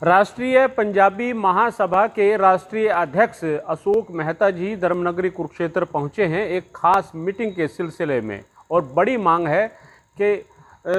राष्ट्रीय पंजाबी महासभा के राष्ट्रीय अध्यक्ष अशोक मेहता जी धर्मनगरी कुरुक्षेत्र पहुंचे हैं एक खास मीटिंग के सिलसिले में। और बड़ी मांग है कि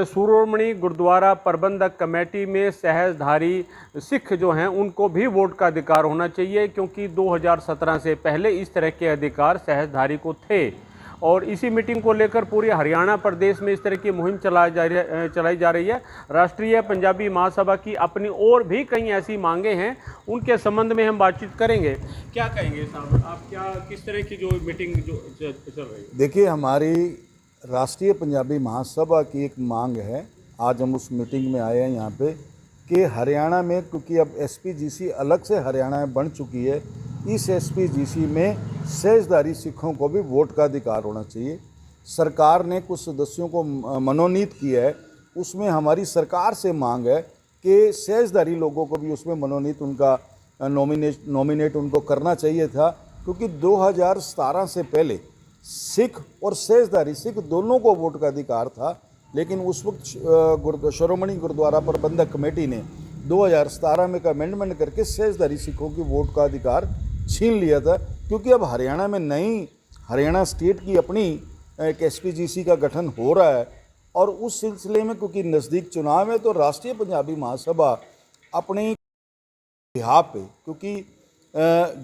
शिरोमणि गुरुद्वारा प्रबंधक कमेटी में सहजधारी सिख जो हैं उनको भी वोट का अधिकार होना चाहिए, क्योंकि 2017 से पहले इस तरह के अधिकार सहजधारी को थे। और इसी मीटिंग को लेकर पूरे हरियाणा प्रदेश में इस तरह की मुहिम चलाई जा रही है। राष्ट्रीय पंजाबी महासभा की अपनी और भी कई ऐसी मांगे हैं, उनके संबंध में हम बातचीत करेंगे। क्या कहेंगे साहब, आप क्या किस तरह की जो मीटिंग जो चल रही है? देखिए, हमारी राष्ट्रीय पंजाबी महासभा की एक मांग है। आज हम उस मीटिंग में आए हैं यहाँ पे कि हरियाणा में, क्योंकि अब एसपीजीसी अलग से हरियाणा में बन चुकी है, इस एसपीजीसी में सेजधारी सिखों को भी वोट का अधिकार होना चाहिए। सरकार ने कुछ सदस्यों को मनोनीत किया है, उसमें हमारी सरकार से मांग है कि सेजधारी लोगों को भी उसमें मनोनीत, उनका नॉमिनेट उनको करना चाहिए था, क्योंकि 2017 से पहले सिख और सेजधारी सिख दोनों को वोट का अधिकार था। लेकिन उस वक्त शिरोमणि गुरुद्वारा प्रबंधक कमेटी ने 2017 में अमेंडमेंट करके सेजधारी सिखों की वोट का अधिकार छीन लिया था। क्योंकि अब हरियाणा में नई हरियाणा स्टेट की अपनी एक एसपीजीसी का गठन हो रहा है, और उस सिलसिले में क्योंकि नज़दीक चुनाव है, तो राष्ट्रीय पंजाबी महासभा अपने बिहाफ पे, क्योंकि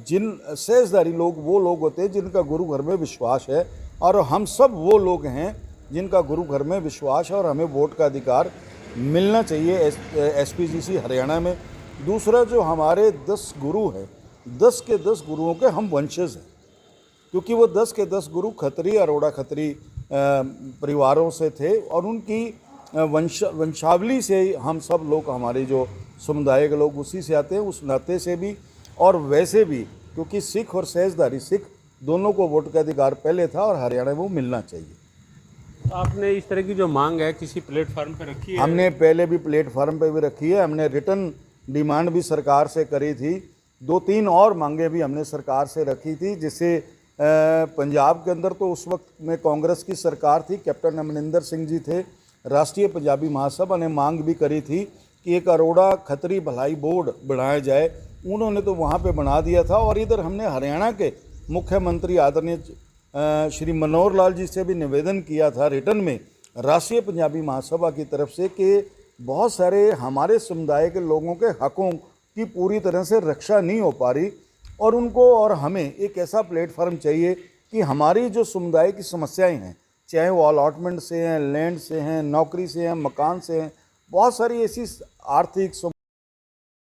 जिन सेजधारी लोग वो लोग होते हैं जिनका गुरु घर में विश्वास है, और हम सब वो लोग हैं जिनका गुरु घर में विश्वास है, और हमें वोट का अधिकार मिलना चाहिए एसपीजीसी हरियाणा में। दूसरा, जो हमारे 10 गुरु हैं, 10 के 10 गुरुओं के हम वंशज हैं, क्योंकि वो 10 के 10 गुरु खत्री अरोड़ा खत्री परिवारों से थे, और उनकी वंशावली से हम सब लोग, हमारे जो समुदाय के लोग उसी से आते हैं, उस नाते से भी और वैसे भी, क्योंकि सिख और सेजधारी सिख दोनों को वोट का अधिकार पहले था और हरियाणा में वो मिलना चाहिए। आपने इस तरह की जो मांग है किसी प्लेटफार्म पर रखी है? हमने पहले भी प्लेटफार्म पे भी रखी है। हमने रिटर्न डिमांड भी सरकार से करी थी। 2-3 और मांगे भी हमने सरकार से रखी थी, जिससे पंजाब के अंदर तो उस वक्त में कांग्रेस की सरकार थी, कैप्टन अमरिंदर सिंह जी थे। राष्ट्रीय पंजाबी महासभा ने मांग भी करी थी कि एक अरोड़ा खत्री भलाई बोर्ड बनाया जाए, उन्होंने तो वहाँ पे बना दिया था। और इधर हमने हरियाणा के मुख्यमंत्री आदरणीय श्री मनोहर लाल जी से भी निवेदन किया था रिटर्न में राष्ट्रीय पंजाबी महासभा की तरफ से कि बहुत सारे हमारे समुदाय के लोगों के हकों की पूरी तरह से रक्षा नहीं हो पा रही, और उनको और हमें एक ऐसा प्लेटफार्म चाहिए कि हमारी जो समुदाय की समस्याएं हैं, चाहे वो अलॉटमेंट से हैं, लैंड से हैं, नौकरी से हैं, मकान से हैं, बहुत सारी ऐसी आर्थिक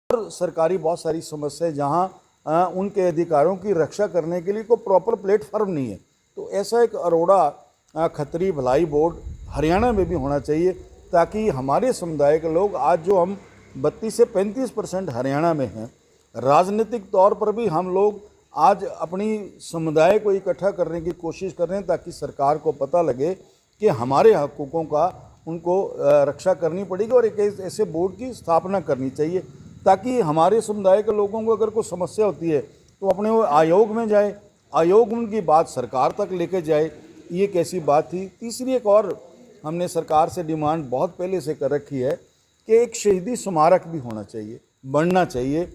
और सरकारी बहुत सारी समस्याएं जहां उनके अधिकारों की रक्षा करने के लिए कोई प्रॉपर प्लेटफार्म नहीं है। तो ऐसा एक अरोड़ा खत्री भलाई बोर्ड हरियाणा में भी होना चाहिए, ताकि हमारे समुदाय के लोग, आज जो हम 32 से 35% हरियाणा में हैं, राजनीतिक तौर पर भी हम लोग आज अपनी समुदाय को इकट्ठा करने की कोशिश कर रहे हैं, ताकि सरकार को पता लगे कि हमारे हकूक़ों का उनको रक्षा करनी पड़ेगी, और एक ऐसे बोर्ड की स्थापना करनी चाहिए, ताकि हमारे समुदाय के लोगों को अगर कोई समस्या होती है तो अपने वो आयोग में जाए, आयोग उनकी बात सरकार तक लेके जाए। ये कैसी बात थी। तीसरी एक और हमने सरकार से डिमांड बहुत पहले से कर रखी है कि एक शहीदी स्मारक भी होना चाहिए, बनना चाहिए,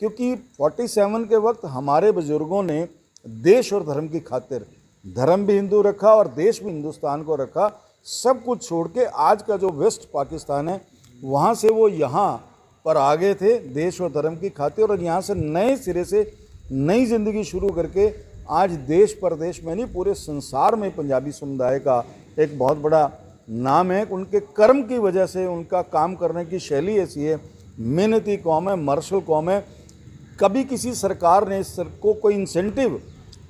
क्योंकि 47 के वक्त हमारे बुजुर्गों ने देश और धर्म की खातिर, धर्म भी हिंदू रखा और देश भी हिंदुस्तान को रखा, सब कुछ छोड़ के आज का जो वेस्ट पाकिस्तान है वहाँ से वो यहाँ पर आ गए थे देश और धर्म की खातिर, और यहाँ से नए सिरे से नई ज़िंदगी शुरू करके आज देश प्रदेश में नहीं, पूरे संसार में पंजाबी समुदाय का एक बहुत बड़ा नाम है। उनके कर्म की वजह से, उनका काम करने की शैली ऐसी है, मेहनती कौम है, मार्शल कौम है। कभी किसी सरकार ने इस को कोई इंसेंटिव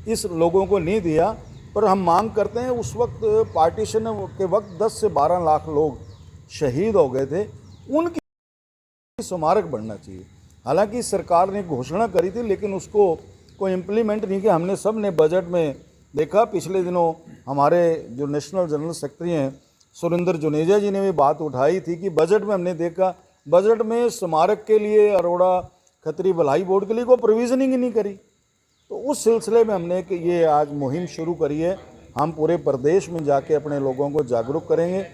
इस लोगों को नहीं दिया, पर हम मांग करते हैं, उस वक्त पार्टीशन के वक्त 10 से 12 लाख लोग शहीद हो गए थे, उनकी स्मारक बनना चाहिए। हालांकि सरकार ने घोषणा करी थी, लेकिन उसको कोई इम्प्लीमेंट नहीं किया। हमने सब ने बजट में देखा, पिछले दिनों हमारे जो नेशनल जनरल सेक्रेटरी हैं सुरेंद्र जुनेजा जी ने भी बात उठाई थी कि बजट में हमने देखा, बजट में स्मारक के लिए, अरोड़ा खत्री भलाई बोर्ड के लिए कोई प्रोविजनिंग ही नहीं करी। तो उस सिलसिले में हमने कि ये आज मुहिम शुरू करी है। हम पूरे प्रदेश में जाके अपने लोगों को जागरूक करेंगे,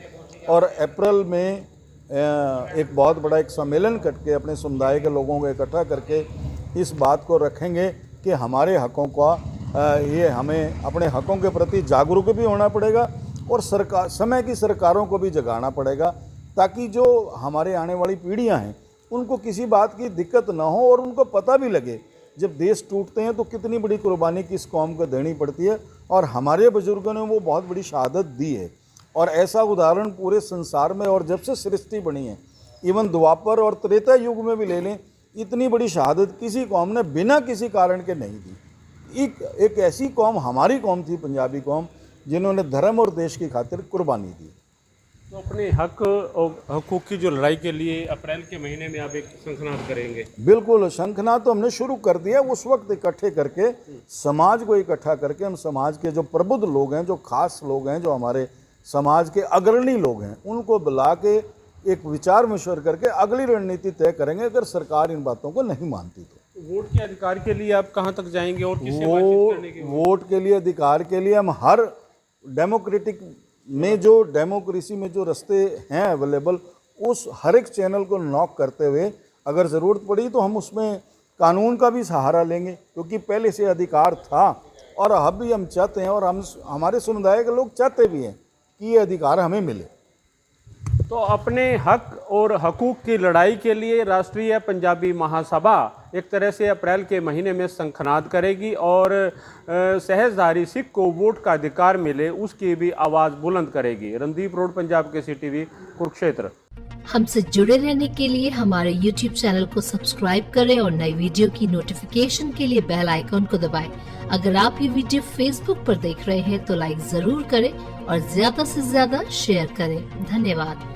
और अप्रैल में एक बहुत बड़ा एक सम्मेलन करके अपने समुदाय के लोगों को इकट्ठा करके इस बात को रखेंगे कि हमारे हकों का ये हमें अपने हकों के प्रति जागरूक भी होना पड़ेगा और सरकार समय की सरकारों को भी जगाना पड़ेगा, ताकि जो हमारे आने वाली पीढ़ियां हैं उनको किसी बात की दिक्कत ना हो और उनको पता भी लगे जब देश टूटते हैं तो कितनी बड़ी कुर्बानी किस कौम को देनी पड़ती है, और हमारे बुजुर्गों ने वो बहुत बड़ी शहादत दी है। और ऐसा उदाहरण पूरे संसार में, और जब से सृष्टि बनी है, इवन द्वापर और त्रेता युग में भी ले लें, इतनी बड़ी शहादत किसी कौम ने बिना किसी कारण के नहीं दी। एक ऐसी कौम हमारी कौम थी, पंजाबी कौम, जिन्होंने धर्म और देश की खातिर कुर्बानी दी। तो अपने हक और हकूक़ की जो लड़ाई के लिए अप्रैल के महीने में आप एक शंखनाद करेंगे? बिल्कुल, शंखनाद तो हमने शुरू कर दिया। उस वक्त इकट्ठे करके, समाज को इकट्ठा करके, हम समाज के जो प्रबुद्ध लोग हैं, जो खास लोग हैं, जो हमारे समाज के अग्रणी लोग हैं, उनको बुला के एक विचार मशवरा करके अगली रणनीति तय करेंगे अगर सरकार इन बातों को नहीं मानती तो। वोट के अधिकार के लिए आप कहाँ तक जाएंगे और किससे बातचीत करने की? वोट के लिए, अधिकार के लिए हम हर डेमोक्रेटिक में, जो डेमोक्रेसी में जो रास्ते हैं अवेलेबल, उस हर एक चैनल को नॉक करते हुए अगर ज़रूरत पड़ी तो हम उसमें कानून का भी सहारा लेंगे, क्योंकि पहले से अधिकार था और अब भी हम चाहते हैं, और हम हमारे समुदाय के लोग चाहते भी हैं कि ये अधिकार हमें मिले। तो अपने हक और हकूक़ की लड़ाई के लिए राष्ट्रीय पंजाबी महासभा एक तरह से अप्रैल के महीने में शंखनाद करेगी और सहजधारी सिख को वोट का अधिकार मिले उसकी भी आवाज़ बुलंद करेगी। Randeep road, Punjab Kesari TV, Kurukshetra. हमसे जुड़े रहने के लिए हमारे YouTube चैनल को सब्सक्राइब करें और नई वीडियो की नोटिफिकेशन के लिए बेल आइकॉन को दबाएं। अगर आप ये वीडियो Facebook पर देख रहे हैं तो लाइक जरूर करें और ज्यादा से ज्यादा शेयर करें। धन्यवाद।